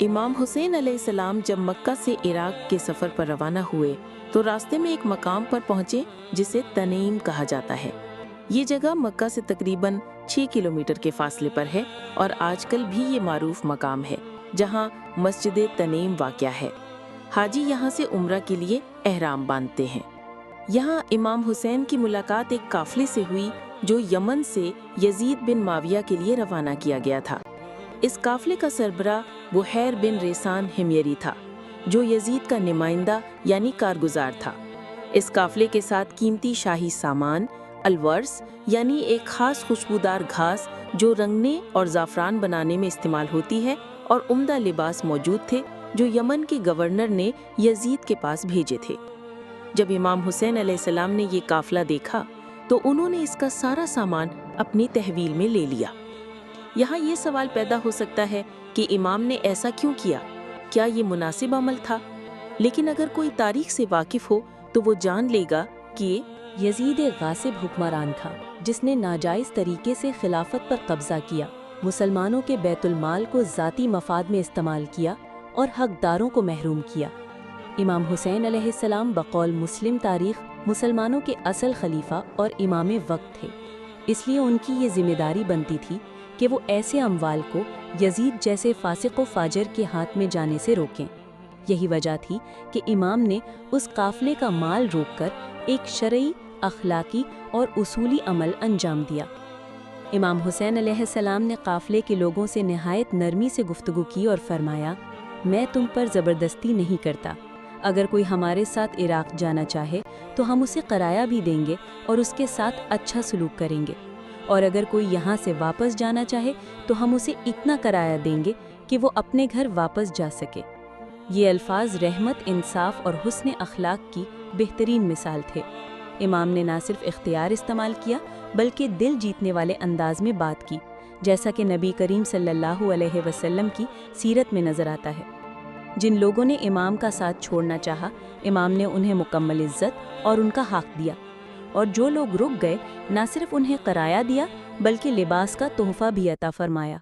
امام حسین علیہ السلام جب مکہ سے عراق کے سفر پر روانہ ہوئے تو راستے میں ایک مقام پر پہنچے جسے تنعیم کہا جاتا ہے۔ یہ جگہ مکہ سے تقریباً 6 کلومیٹر کے فاصلے پر ہے اور آج کل بھی یہ معروف مقام ہے جہاں مسجد تنعیم واقع ہے۔ حاجی یہاں سے عمرہ کے لیے احرام باندھتے ہیں۔ یہاں امام حسین کی ملاقات ایک قافلے سے ہوئی جو یمن سے یزید بن معاویہ کے لیے روانہ کیا گیا تھا۔ اس قافلے کا سربراہ بحیر بن ریسان حمیری تھا جو یزید کا نمائندہ یعنی کارگزار تھا۔ اس قافلے کے ساتھ قیمتی شاہی سامان، الورس یعنی ایک خاص خوشبودار گھاس جو رنگنے اور زعفران بنانے میں استعمال ہوتی ہے، اور عمدہ لباس موجود تھے جو یمن کے گورنر نے یزید کے پاس بھیجے تھے۔ جب امام حسین علیہ السلام نے یہ قافلہ دیکھا تو انہوں نے اس کا سارا سامان اپنی تحویل میں لے لیا۔ یہاں یہ سوال پیدا ہو سکتا ہے کہ امام نے ایسا کیوں کیا؟ کیا یہ مناسب عمل تھا؟ لیکن اگر کوئی تاریخ سے واقف ہو تو وہ جان لے گا کہ یزید غاصب حکمران تھا جس نے ناجائز طریقے سے خلافت پر قبضہ کیا، مسلمانوں کے بیت المال کو ذاتی مفاد میں استعمال کیا اور حقداروں کو محروم کیا۔ امام حسین علیہ السلام بقول مسلم تاریخ مسلمانوں کے اصل خلیفہ اور امام وقت تھے، اس لیے ان کی یہ ذمہ داری بنتی تھی کہ وہ ایسے اموال کو یزید جیسے فاسق و فاجر کے ہاتھ میں جانے سے روکیں۔ یہی وجہ تھی کہ امام نے اس قافلے کا مال روک کر ایک شرعی، اخلاقی اور اصولی عمل انجام دیا۔ امام حسین علیہ السلام نے قافلے کے لوگوں سے نہایت نرمی سے گفتگو کی اور فرمایا، میں تم پر زبردستی نہیں کرتا۔ اگر کوئی ہمارے ساتھ عراق جانا چاہے تو ہم اسے کرایہ بھی دیں گے اور اس کے ساتھ اچھا سلوک کریں گے، اور اگر کوئی یہاں سے واپس جانا چاہے تو ہم اسے اتنا کرایہ دیں گے کہ وہ اپنے گھر واپس جا سکے۔ یہ الفاظ رحمت، انصاف اور حسن اخلاق کی بہترین مثال تھے۔ امام نے نہ صرف اختیار استعمال کیا بلکہ دل جیتنے والے انداز میں بات کی، جیسا کہ نبی کریم صلی اللہ علیہ وسلم کی سیرت میں نظر آتا ہے۔ جن لوگوں نے امام کا ساتھ چھوڑنا چاہا، امام نے انہیں مکمل عزت اور ان کا حق دیا، اور جو لوگ رک گئے نہ صرف انہیں کرایہ دیا بلکہ لباس کا تحفہ بھی عطا فرمایا۔